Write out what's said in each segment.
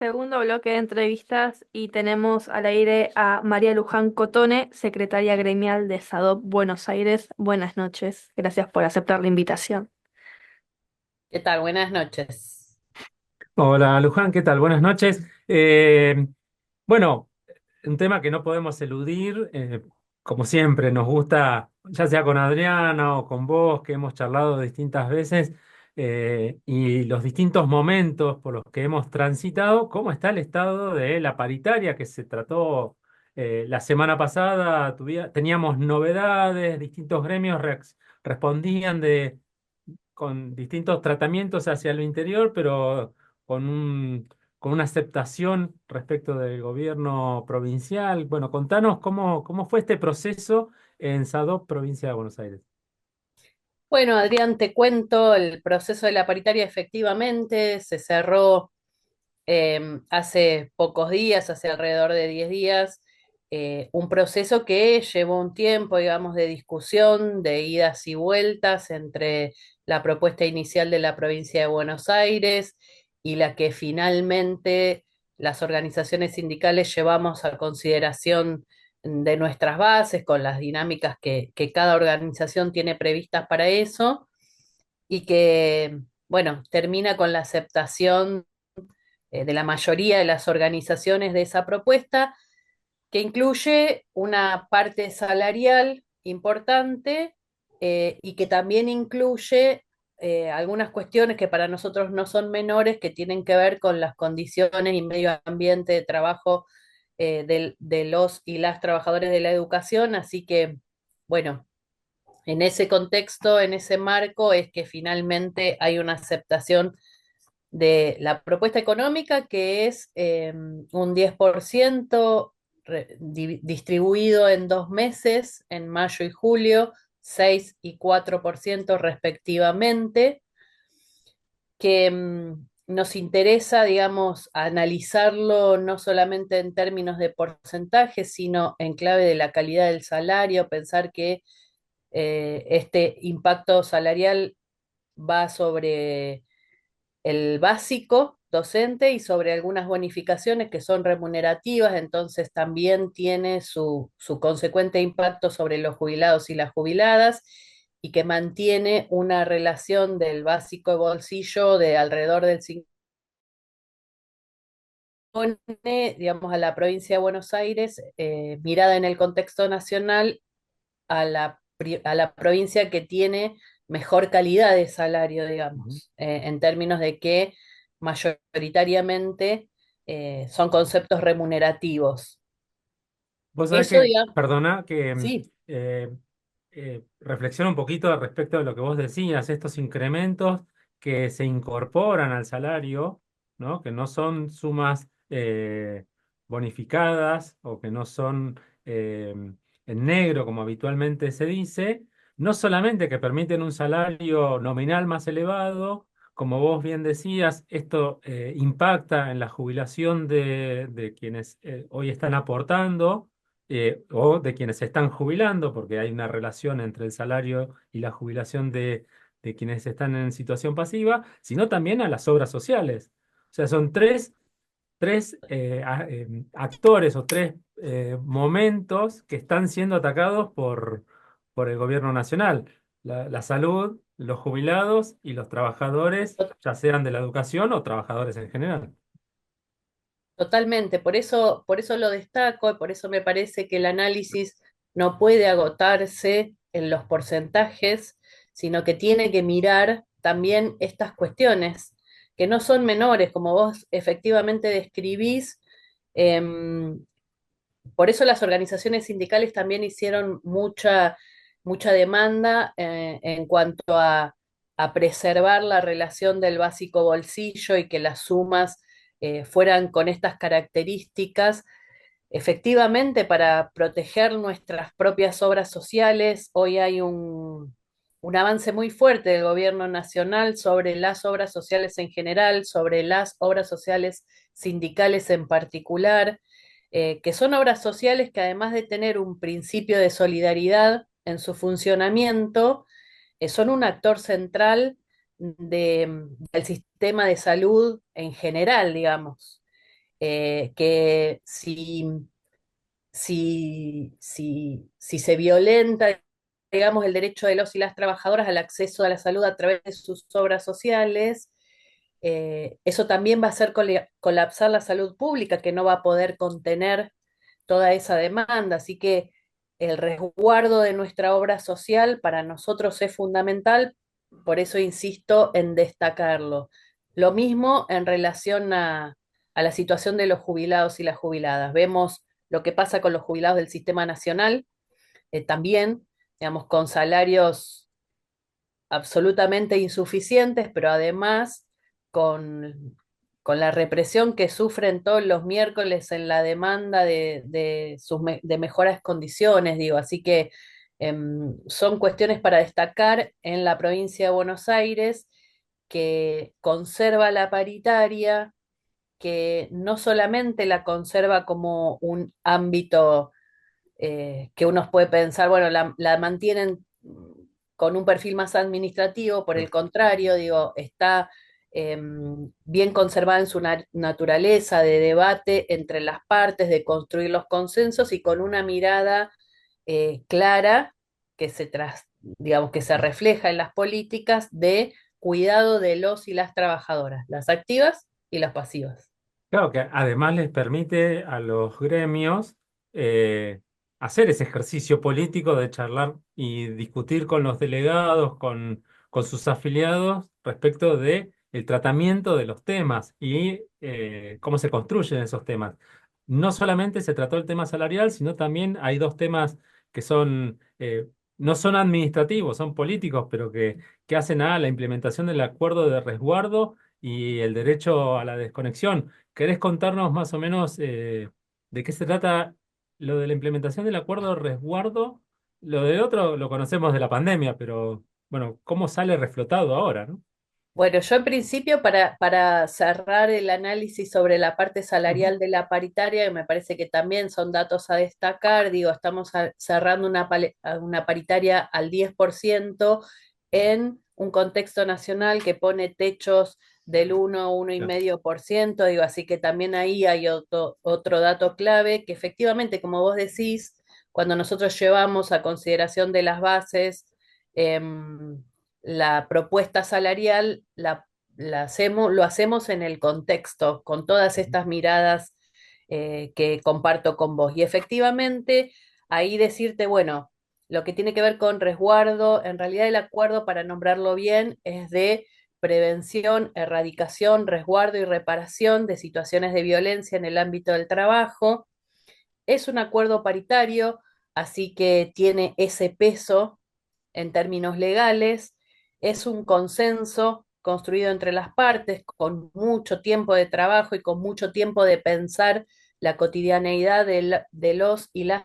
Segundo bloque de entrevistas y tenemos al aire a María Luján Cotone, secretaria gremial de SADOP Buenos Aires. Buenas noches, gracias por aceptar la invitación. ¿Qué tal? Buenas noches. Hola Luján, ¿qué tal? Buenas noches. Bueno, un tema que no podemos eludir, como siempre, nos gusta, ya sea con Adriana o con vos, que hemos charlado distintas veces, y los distintos momentos por los que hemos transitado, ¿cómo está el estado de la paritaria que se trató la semana pasada? Teníamos novedades, distintos gremios respondían con distintos tratamientos hacia lo interior, pero con con una aceptación respecto del gobierno provincial. Bueno, contanos cómo fue este proceso en SADOP, provincia de Buenos Aires. Bueno, Adrián, te cuento, el proceso de la paritaria efectivamente se cerró hace pocos días, hace alrededor de 10 días, un proceso que llevó un tiempo, digamos, de discusión, de idas y vueltas entre la propuesta inicial de la provincia de Buenos Aires y la que finalmente las organizaciones sindicales llevamos a consideración de nuestras bases, con las dinámicas que cada organización tiene previstas para eso, y que, bueno, termina con la aceptación de la mayoría de las organizaciones de esa propuesta, que incluye una parte salarial importante, y que también incluye algunas cuestiones que para nosotros no son menores, que tienen que ver con las condiciones y medio ambiente de trabajo de los y las trabajadores de la educación. Así que, bueno, en ese contexto, en ese marco, es que finalmente hay una aceptación de la propuesta económica, que es un 10% distribuido en 2 meses, en mayo y julio, 6 y 4% respectivamente, que nos interesa, digamos, analizarlo no solamente en términos de porcentaje, sino en clave de la calidad del salario, pensar que este impacto salarial va sobre el básico docente y sobre algunas bonificaciones que son remunerativas, entonces también tiene su consecuente impacto sobre los jubilados y las jubiladas, y que mantiene una relación del básico de bolsillo de alrededor del 5, digamos, a la provincia de Buenos Aires, mirada en el contexto nacional, a la provincia que tiene mejor calidad de salario, Ujú. digamos, en términos de que mayoritariamente son conceptos remunerativos. Vos sabés Eso, que, digamos, perdona, que sí, eh, reflexiono un poquito al respecto de lo que vos decías, estos incrementos que se incorporan al salario, ¿no? Que no son sumas bonificadas o que no son en negro, como habitualmente se dice, no solamente que permiten un salario nominal más elevado, como vos bien decías, esto impacta en la jubilación de quienes hoy están aportando o de quienes se están jubilando, porque hay una relación entre el salario y la jubilación de quienes están en situación pasiva, sino también a las obras sociales. O sea, son tres actores o tres momentos que están siendo atacados por el gobierno nacional. La salud, los jubilados y los trabajadores, ya sean de la educación o trabajadores en general. totalmente. Por eso lo destaco, y por eso me parece que el análisis no puede agotarse en los porcentajes, sino que tiene que mirar también estas cuestiones, que no son menores, como vos efectivamente describís. em, Por eso las organizaciones sindicales también hicieron mucha demanda en cuanto a preservar la relación del básico bolsillo, y que las sumas fueran con estas características, efectivamente, para proteger nuestras propias obras sociales. Hoy hay un avance muy fuerte del gobierno nacional sobre las obras sociales en general, sobre las obras sociales sindicales en particular, que son obras sociales que, además de tener un principio de solidaridad en su funcionamiento, son un actor central del sistema de salud en general, digamos. que si se violenta, digamos, el derecho de los y las trabajadoras al acceso a la salud a través de sus obras sociales, eso también va a hacer colapsar la salud pública, que no va a poder contener toda esa demanda. Así que el resguardo de nuestra obra social para nosotros es fundamental, por eso insisto en destacarlo. Lo mismo en relación a la situación de los jubilados y las jubiladas. Vemos lo que pasa con los jubilados del Sistema Nacional, también, digamos, con salarios absolutamente insuficientes, pero además con la represión que sufren todos los miércoles en la demanda de mejores condiciones, digo. Así que son cuestiones para destacar en la provincia de Buenos Aires, que conserva la paritaria, que no solamente la conserva como un ámbito que uno puede pensar, bueno, la mantienen con un perfil más administrativo, por el contrario, digo, está bien conservada en su naturaleza de debate entre las partes, de construir los consensos y con una mirada clara que digamos, que se refleja en las políticas de cuidado de los y las trabajadoras, las activas y las pasivas. Claro que además les permite a los gremios eh, hacer ese ejercicio político de charlar y discutir con los delegados, con sus afiliados respecto de el tratamiento de los temas y cómo se construyen esos temas. No solamente se trató el tema salarial, sino también hay dos temas que son, no son administrativos, son políticos, pero que hacen a la implementación del acuerdo de resguardo y el derecho a la desconexión. ¿Querés contarnos más o menos de qué se trata lo de la implementación del acuerdo de resguardo? Lo del otro lo conocemos de la pandemia, pero bueno, ¿cómo sale reflotado ahora, no? Bueno, yo en principio para cerrar el análisis sobre la parte Ujú. salarial de la paritaria, que me parece que también son datos a destacar, digo, estamos cerrando una paritaria al 10% en un contexto nacional que pone techos del 1, Ya. 1,5%, digo, así que también ahí hay otro dato clave, que efectivamente, como vos decís, cuando nosotros llevamos a consideración de las bases, em, la propuesta salarial lo hacemos en el contexto, con todas Ujú. estas miradas que comparto con vos. Y efectivamente, ahí decirte, bueno, lo que tiene que ver con resguardo, en realidad el acuerdo, para nombrarlo bien, es de prevención, erradicación, resguardo y reparación de situaciones de violencia en el ámbito del trabajo. Es un acuerdo paritario, así que tiene ese peso en términos legales, es un consenso construido entre las partes, con mucho tiempo de trabajo y con mucho tiempo de pensar la cotidianeidad de los y las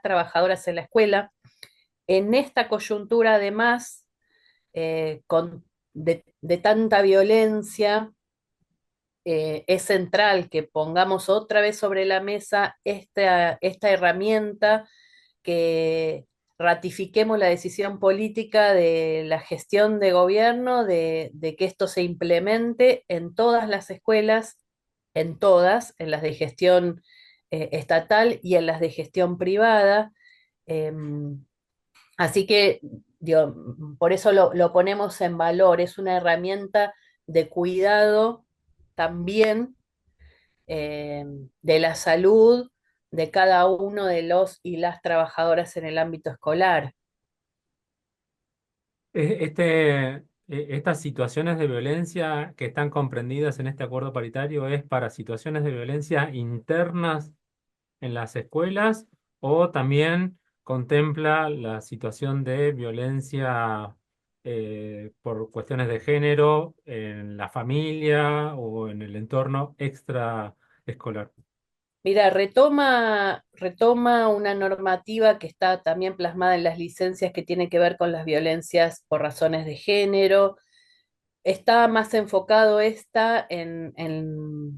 trabajadoras en la escuela. En esta coyuntura, además, de tanta violencia, es central que pongamos otra vez sobre la mesa esta herramienta, que ratifiquemos la decisión política de la gestión de gobierno, de que esto se implemente en todas las escuelas, en todas, en las de gestión estatal y en las de gestión privada. Así que, digo, por eso lo ponemos en valor, es una herramienta de cuidado también eh, de la salud de cada uno de los y las trabajadoras en el ámbito escolar. Estas situaciones de violencia que están comprendidas en este acuerdo paritario es para situaciones de violencia internas en las escuelas o también contempla la situación de violencia por cuestiones de género en la familia o en el entorno extraescolar. Mira, retoma una normativa que está también plasmada en las licencias, que tiene que ver con las violencias por razones de género. Está más enfocado en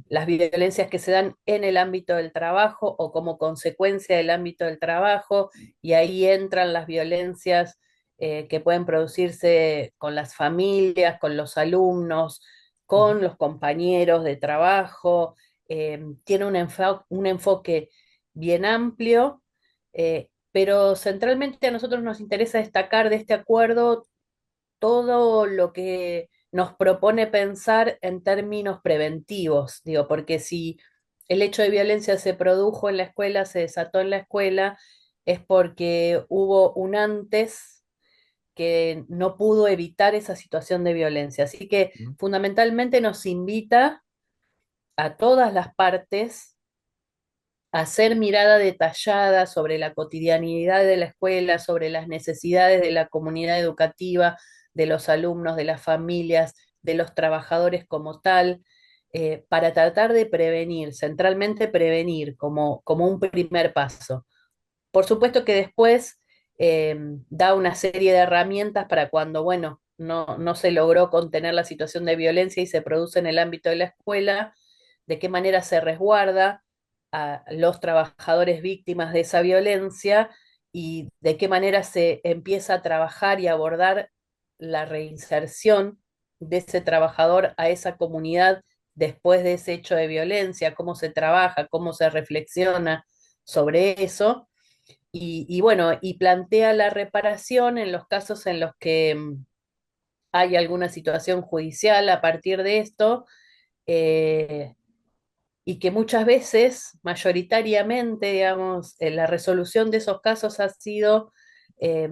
las violencias que se dan en el ámbito del trabajo o como consecuencia del ámbito del trabajo, y ahí entran las violencias que pueden producirse con las familias, con los alumnos, Ujú. con los compañeros de trabajo. tiene un enfoque bien amplio, pero centralmente a nosotros nos interesa destacar de este acuerdo todo lo que nos propone pensar en términos preventivos, digo, porque si el hecho de violencia se produjo en la escuela, se desató en la escuela, es porque hubo un antes que no pudo evitar esa situación de violencia. Así que ¿no? fundamentalmente nos invita a todas las partes hacer mirada detallada sobre la cotidianidad de la escuela, sobre las necesidades de la comunidad educativa, de los alumnos, de las familias, de los trabajadores como tal, para tratar de prevenir, centralmente prevenir como un primer paso. Por supuesto que después da una serie de herramientas para cuando, bueno, no se logró contener la situación de violencia y se produce en el ámbito de la escuela, de qué manera se resguarda a los trabajadores víctimas de esa violencia y de qué manera se empieza a trabajar y abordar la reinserción de ese trabajador a esa comunidad después de ese hecho de violencia, cómo se trabaja, cómo se reflexiona sobre eso. Y bueno, y plantea la reparación en los casos en los que hay alguna situación judicial a partir de esto, eh, y que muchas veces, mayoritariamente, digamos, la resolución de esos casos ha sido eh,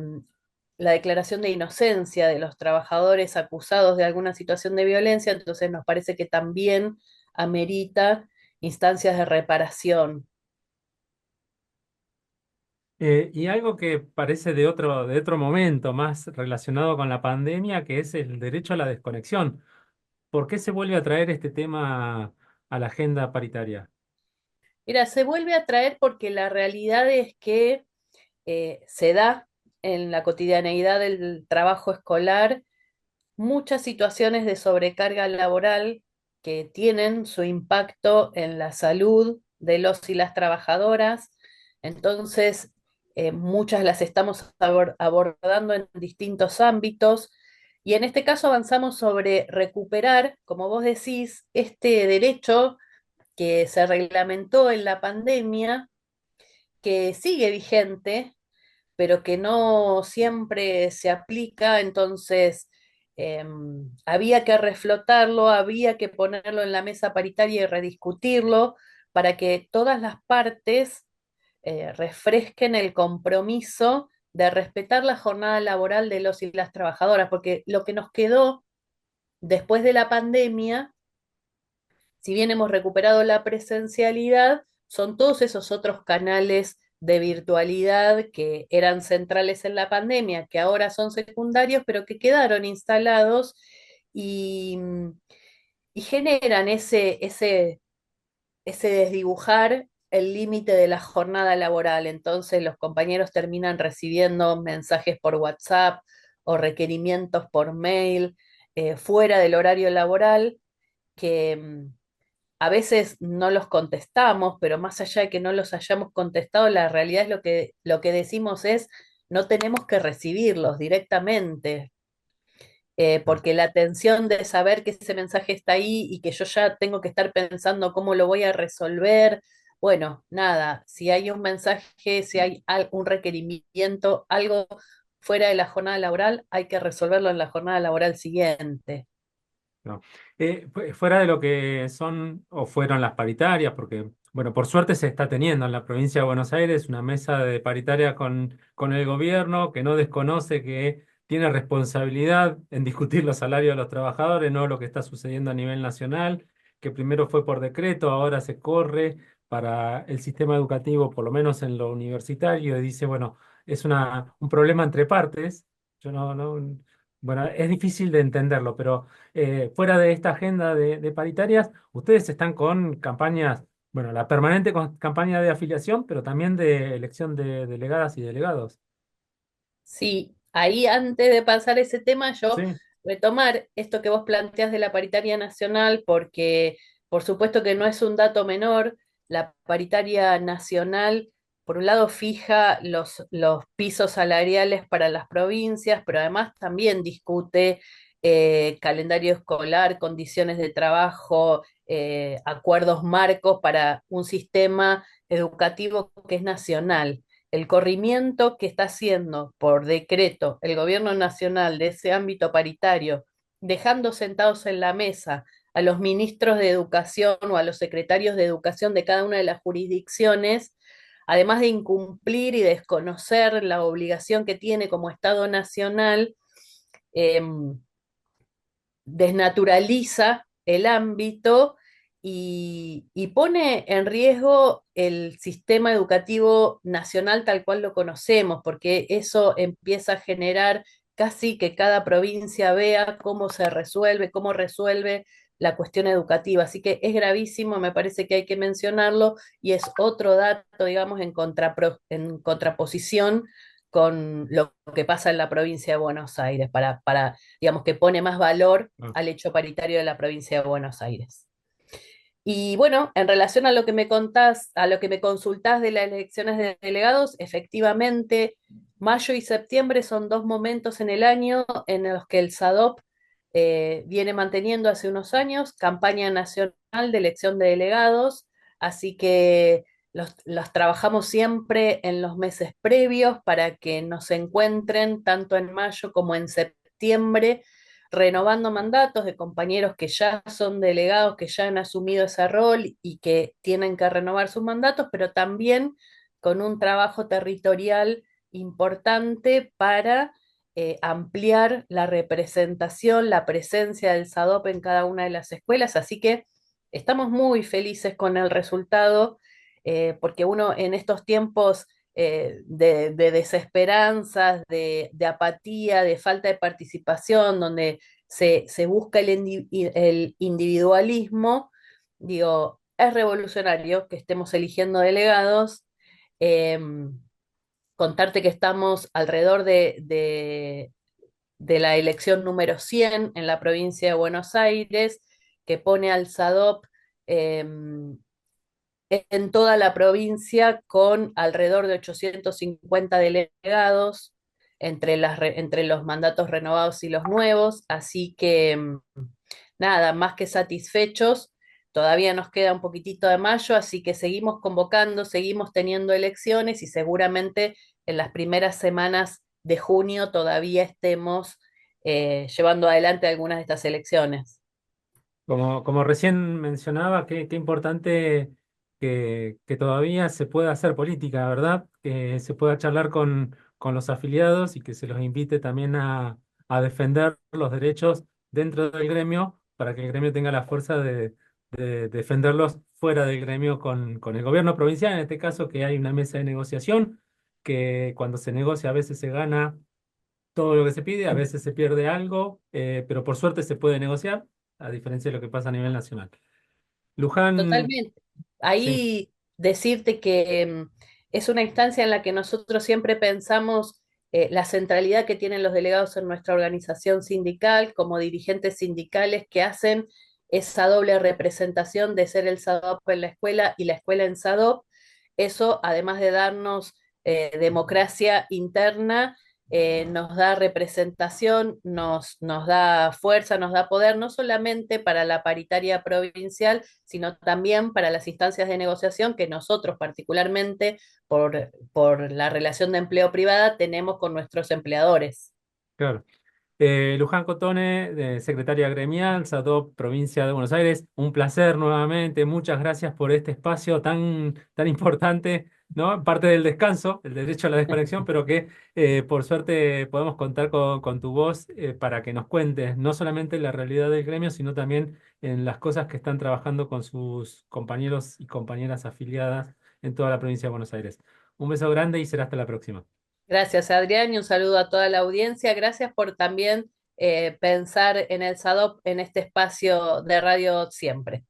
la declaración de inocencia de los trabajadores acusados de alguna situación de violencia, entonces nos parece que también amerita instancias de reparación. Y algo que parece de otro momento, más relacionado con la pandemia, que es el derecho a la desconexión. ¿Por qué se vuelve a traer este tema a la agenda paritaria? Mira, se vuelve a traer porque la realidad es que se da en la cotidianeidad del trabajo escolar muchas situaciones de sobrecarga laboral que tienen su impacto en la salud de los y las trabajadoras. Entonces, muchas las estamos abordando en distintos ámbitos. Y en este caso avanzamos sobre recuperar, como vos decís, este derecho que se reglamentó en la pandemia, que sigue vigente, pero que no siempre se aplica, entonces había que reflotarlo, había que ponerlo en la mesa paritaria y rediscutirlo para que todas las partes refresquen el compromiso de respetar la jornada laboral de los y las trabajadoras, porque lo que nos quedó después de la pandemia, si bien hemos recuperado la presencialidad, son todos esos otros canales de virtualidad que eran centrales en la pandemia, que ahora son secundarios, pero que quedaron instalados y, y generan ese desdibujar el límite de la jornada laboral. Entonces los compañeros terminan recibiendo mensajes por WhatsApp o requerimientos por mail fuera del horario laboral que a veces no los contestamos, pero más allá de que no los hayamos contestado, la realidad es lo que decimos es no tenemos que recibirlos directamente, Ah, porque la tensión de saber que ese mensaje está ahí y que yo ya tengo que estar pensando cómo lo voy a resolver, bueno, nada, si hay un mensaje, si hay un requerimiento, algo fuera de la jornada laboral, hay que resolverlo en la jornada laboral siguiente. no. Fuera de lo que son o fueron las paritarias, porque, bueno, por suerte se está teniendo en la provincia de Buenos Aires una mesa de paritaria con el gobierno que no desconoce que tiene responsabilidad en discutir los salarios de los trabajadores, no lo que está sucediendo a nivel nacional, que primero fue por decreto, ahora se corre para el sistema educativo, por lo menos en lo universitario, y dice, bueno, es un problema entre partes. Yo bueno, es difícil de entenderlo, pero fuera de esta agenda de paritarias, ustedes están con campañas, bueno, la permanente campaña de afiliación, pero también de elección de delegadas y delegados. Sí, ahí antes de pasar ese tema, yo Sí, retomar esto que vos planteás de la paritaria nacional, porque por supuesto que no es un dato menor, la paritaria nacional, por un lado, fija los pisos salariales para las provincias, pero además también discute calendario escolar, condiciones de trabajo, acuerdos marcos para un sistema educativo que es nacional. El corrimiento que está haciendo por decreto el gobierno nacional de ese ámbito paritario, dejando sentados en la mesa a los ministros de educación o a los secretarios de educación de cada una de las jurisdicciones, además de incumplir y desconocer la obligación que tiene como Estado nacional, eh, desnaturaliza el ámbito y pone en riesgo el sistema educativo nacional tal cual lo conocemos, porque eso empieza a generar casi que cada provincia vea cómo se resuelve, cómo resuelve la cuestión educativa. Así que es gravísimo, me parece que hay que mencionarlo y es otro dato, digamos, en contraposición con lo que pasa en la provincia de Buenos Aires, digamos, que pone más valor Ah, al hecho paritario de la provincia de Buenos Aires. Y bueno, en relación a lo que me contás, a lo que me consultás de las elecciones de delegados, efectivamente, mayo y septiembre son dos momentos en el año en los que el SADOP viene manteniendo hace unos años campaña nacional de elección de delegados, así que los trabajamos siempre en los meses previos para que nos encuentren tanto en mayo como en septiembre renovando mandatos de compañeros que ya son delegados, que ya han asumido ese rol y que tienen que renovar sus mandatos, pero también con un trabajo territorial importante para ampliar la representación, la presencia del SADOP en cada una de las escuelas. Así que estamos muy felices con el resultado, porque uno en estos tiempos de desesperanzas, de apatía, de falta de participación, donde se busca el individualismo, digo, es revolucionario que estemos eligiendo delegados. Eh, Contarte que estamos alrededor de la elección número 100 en la provincia de Buenos Aires, que pone al SADOP eh, en toda la provincia con alrededor de 850 delegados entre los mandatos renovados y los nuevos, así que nada, más que satisfechos. Todavía nos queda un poquitito de mayo, así que seguimos convocando, seguimos teniendo elecciones y seguramente en las primeras semanas de junio todavía estemos llevando adelante algunas de estas elecciones. como recién mencionaba, qué importante que todavía se pueda hacer política, ¿verdad? Que se pueda charlar con los afiliados y que se los invite también a defender los derechos dentro del gremio para que el gremio tenga la fuerza de defenderlos fuera del gremio con el gobierno provincial, en este caso que hay una mesa de negociación, que cuando se negocia a veces se gana todo lo que se pide, a veces se pierde algo, pero por suerte se puede negociar, a diferencia de lo que pasa a nivel nacional. Luján, Totalmente. sí, Ahí decirte que es una instancia en la que nosotros siempre pensamos la centralidad que tienen los delegados en nuestra organización sindical, como dirigentes sindicales que hacen esa doble representación de ser el SADOP en la escuela y la escuela en SADOP. Eso, además de darnos democracia interna, nos da representación, nos da fuerza, nos da poder, no solamente para la paritaria provincial, sino también para las instancias de negociación que nosotros particularmente, por la relación de empleo privada, tenemos con nuestros empleadores. claro. Luján Cotone, secretaria gremial, SADOP, provincia de Buenos Aires, un placer nuevamente. Muchas gracias por este espacio tan importante, ¿no? Parte del descanso, el derecho a la desconexión, pero que por suerte podemos contar con tu voz para que nos cuentes no solamente la realidad del gremio, sino también en las cosas que están trabajando con sus compañeros y compañeras afiliadas en toda la provincia de Buenos Aires. Un beso grande y será hasta la próxima. Gracias, Adrián, y un saludo a toda la audiencia. Gracias por también pensar en el SADOP en este espacio de radio siempre.